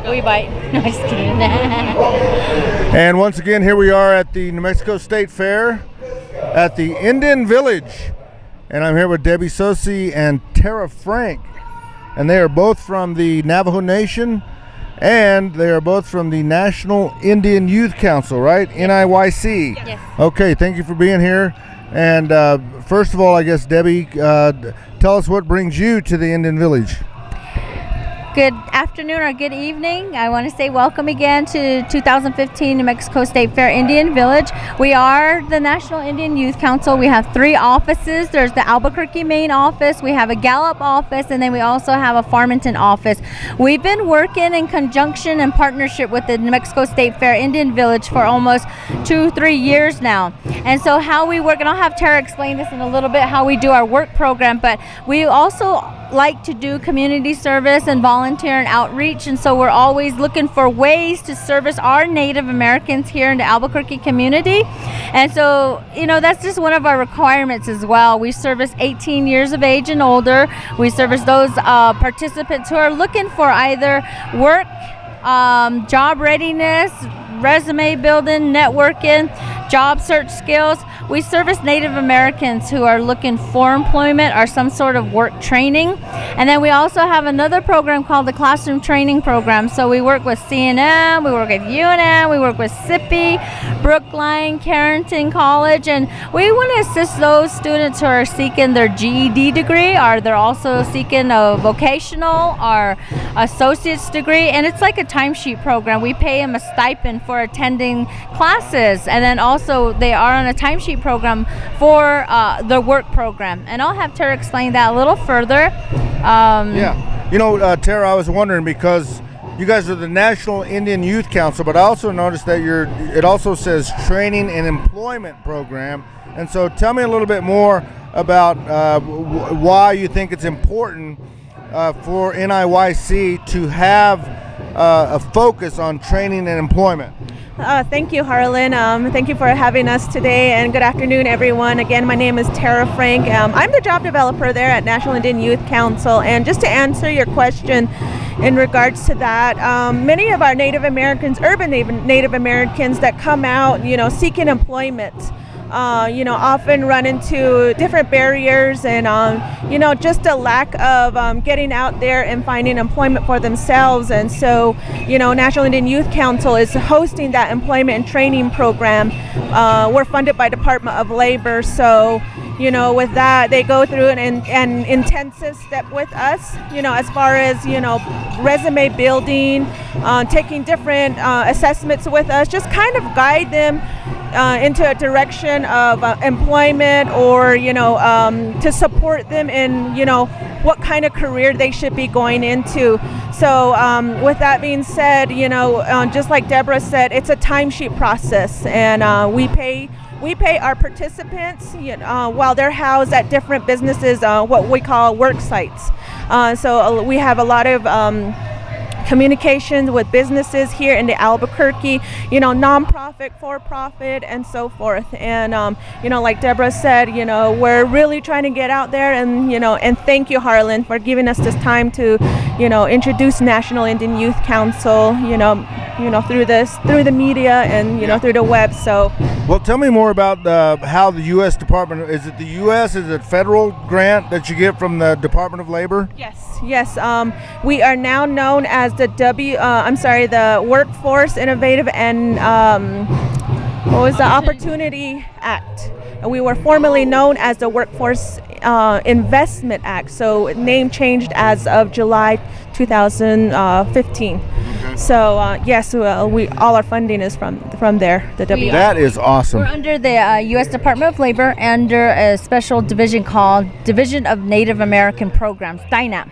We bite. No, just kidding. And once again, here we are at the New Mexico State Fair at the Indian Village. And I'm here with Debbie Tsosie and Tera Frank. And they are both from the Navajo Nation, and they are both from the National Indian Youth Council, right? NIYC. Yes. Okay, thank you for being here. And first of all, I guess, Debbie, tell us what brings you to the Indian Village. Good afternoon or good evening. I want to say welcome again to 2015 New Mexico State Fair Indian Village. We are the National Indian Youth Council. We have 3 offices. There's the Albuquerque main office, we have a Gallup office, and then we also have a Farmington office. We've been working in conjunction and partnership with the New Mexico State Fair Indian Village for almost 2-3 years now. And so how we work, and I'll have Tera explain this in a little bit, how we do our work program, but we also like to do community service and volunteer and outreach, and so we're always looking for ways to service our Native Americans here in the Albuquerque community. And so, that's just one of our requirements as well. We service 18 years of age and older. We service those participants who are looking for either work, job readiness, resume building, networking, job search skills. We service Native Americans who are looking for employment or some sort of work training. And then we also have another program called the Classroom Training Program. So we work with CNM, we work with UNM, we work with SIPI, Brookline, Carrington College, and we want to assist those students who are seeking their GED degree, or they're also seeking a vocational or associate's degree. And it's like a timesheet program. We pay them a stipend for attending classes, and then also they are on a timesheet program for the work program. And I'll have Tera explain that a little further. Tera, I was wondering, because you guys are the National Indian Youth Council, but I also noticed that it also says Training and Employment Program. And so tell me a little bit more about why you think it's important for NIYC to have a focus on training and employment. Thank you, Harlan. Thank you for having us today, and good afternoon, everyone. Again, my name is Tera Frank. I'm the job developer there at National Indian Youth Council, and just to answer your question in regards to that, many of our Native Americans, urban Native Americans that come out, seeking employment, often run into different barriers and, just a lack of getting out there and finding employment for themselves. And so, National Indian Youth Council is hosting that employment and training program. We're funded by Department of Labor. So, with that, they go through an intensive step with us, as far as, resume building, taking different assessments with us, just kind of guide them into a direction of employment, or to support them in what kind of career they should be going into. So with that being said, just like Deborah said, it's a timesheet process, and we pay our participants while they're housed at different businesses, what we call work sites. So we have a lot of communications with businesses here in the Albuquerque, nonprofit, for-profit, and so forth. And like Deborah said, we're really trying to get out there, and and thank you, Harlan, for giving us this time to introduce National Indian Youth Council, through the media and through the web. So, well, tell me more about how the U.S. Department, is it the U.S., is it federal grant that you get from the Department of Labor? Yes. We are now known as the Workforce Innovative and Opportunity Act. And we were formerly known as the Workforce Investment Act. So name changed as of July 2015. Okay. So yes, we all our funding is from there. That is awesome. We're under the U.S. Department of Labor, under a special division called Division of Native American Programs, DINAP.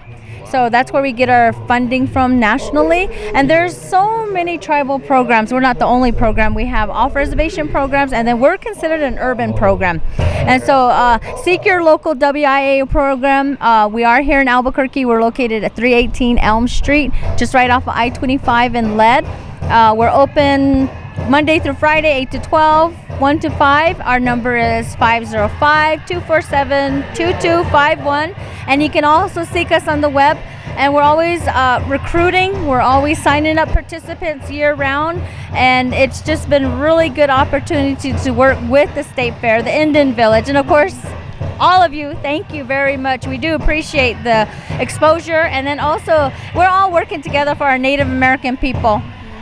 So that's where we get our funding from nationally. And there's so many tribal programs. We're not the only program. We have off-reservation programs, and then we're considered an urban program. And so seek your local WIA program. We are here in Albuquerque. We're located at 318 Elm Street, just right off of I-25 in Lead. We're open Monday through Friday, 8 to 12, 1 to 5. Our number is 505-247-2251. And you can also seek us on the web and we're always recruiting. We're always signing up participants year round, and it's just been really good opportunity to work with the State Fair, the Indian Village, and of course, all of you, thank you very much. We do appreciate the exposure, and then also we're all working together for our Native American people.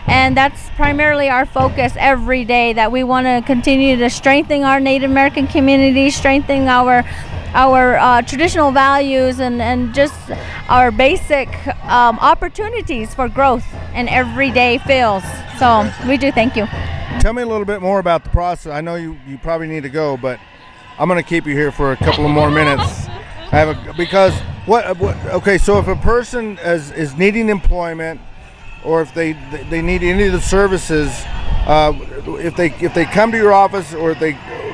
And that's primarily our focus every day, that we want to continue to strengthen our Native American community, strengthen our traditional values, and just our basic opportunities for growth in everyday fields. So we do thank you. Tell me a little bit more about the process. I know you probably need to go, but I'm going to keep you here for a couple of more minutes. Because okay, so if a person is needing employment, or if they need any of the services, if they come to your office, or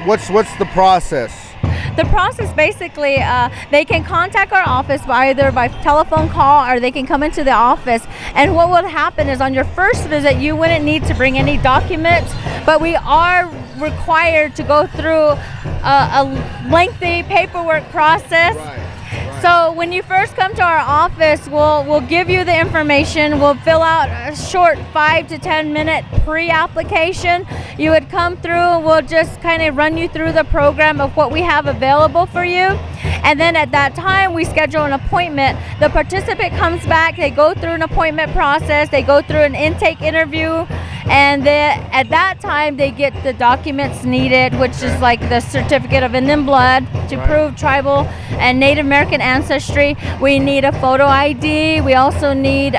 what's the process? The process basically, they can contact our office either by telephone call, or they can come into the office. And what will happen is, on your first visit, you wouldn't need to bring any documents, but we are required to go through a lengthy paperwork process. Right. So when you first come to our office, we'll give you the information. We'll fill out a short 5 to 10 minute pre-application. You would come through. We'll just kind of run you through the program of what we have available for you. And then at that time, we schedule an appointment. The participant comes back. They go through an appointment process. They go through an intake interview. And then at that time, they get the documents needed, which is like the certificate of Indian blood to prove tribal and Native American ancestry. We need a photo ID. We also need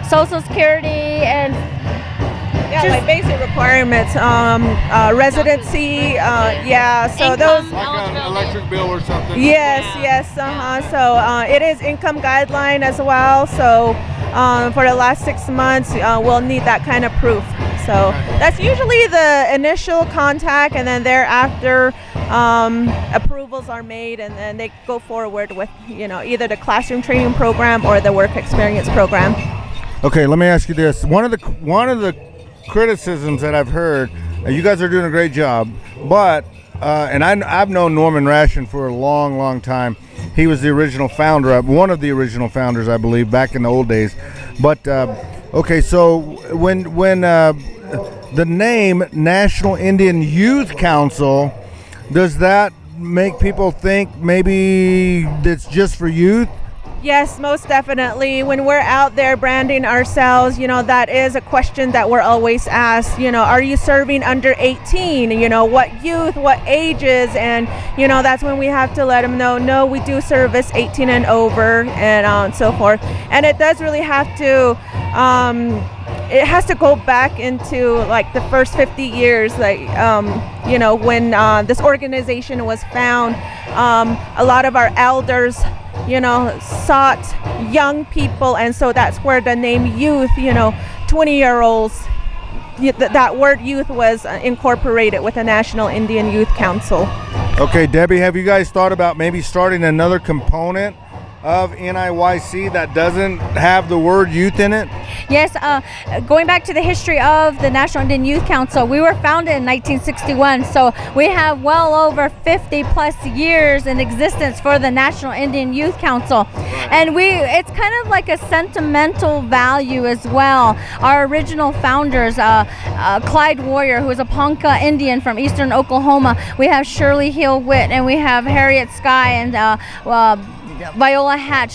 Social Security and like basic requirements, residency, so those. Like an electric bill or something. Yes, So it is income guideline as well. So for the last 6 months, we'll need that kind of proof. So that's usually the initial contact, and then thereafter approvals are made, and then they go forward with either the classroom training program or the work experience program. Okay, let me ask you this. One of the criticisms that I've heard, you guys are doing a great job, but and I've known Norman Ration for a long time. He was the original founder, one of the original founders, I believe, back in the old days. But okay, so when the name National Indian Youth Council, does that make people think maybe it's just for youth? Yes, most definitely. When we're out there branding ourselves, that is a question that we're always asked. Are you serving under 18? What youth, what ages? And, that's when we have to let them know, no, we do service 18 and over, and so forth. And it does really have to, it has to go back into like the first 50 years, like, when this organization was found, a lot of our elders sought young people, and so that's where the name youth, 20-year-olds, that word youth was incorporated with the National Indian Youth Council. Okay, Debbie, have you guys thought about maybe starting another component of NIYC that doesn't have the word youth in it? Yes, going back to the history of the National Indian Youth Council, we were founded in 1961, so we have well over 50 plus years in existence for the National Indian Youth Council. And it's kind of like a sentimental value as well. Our original founders, Clyde Warrior, who is a Ponca Indian from eastern Oklahoma. We have Shirley Hill Witt, and we have Harriet Sky, and Viola Hatch.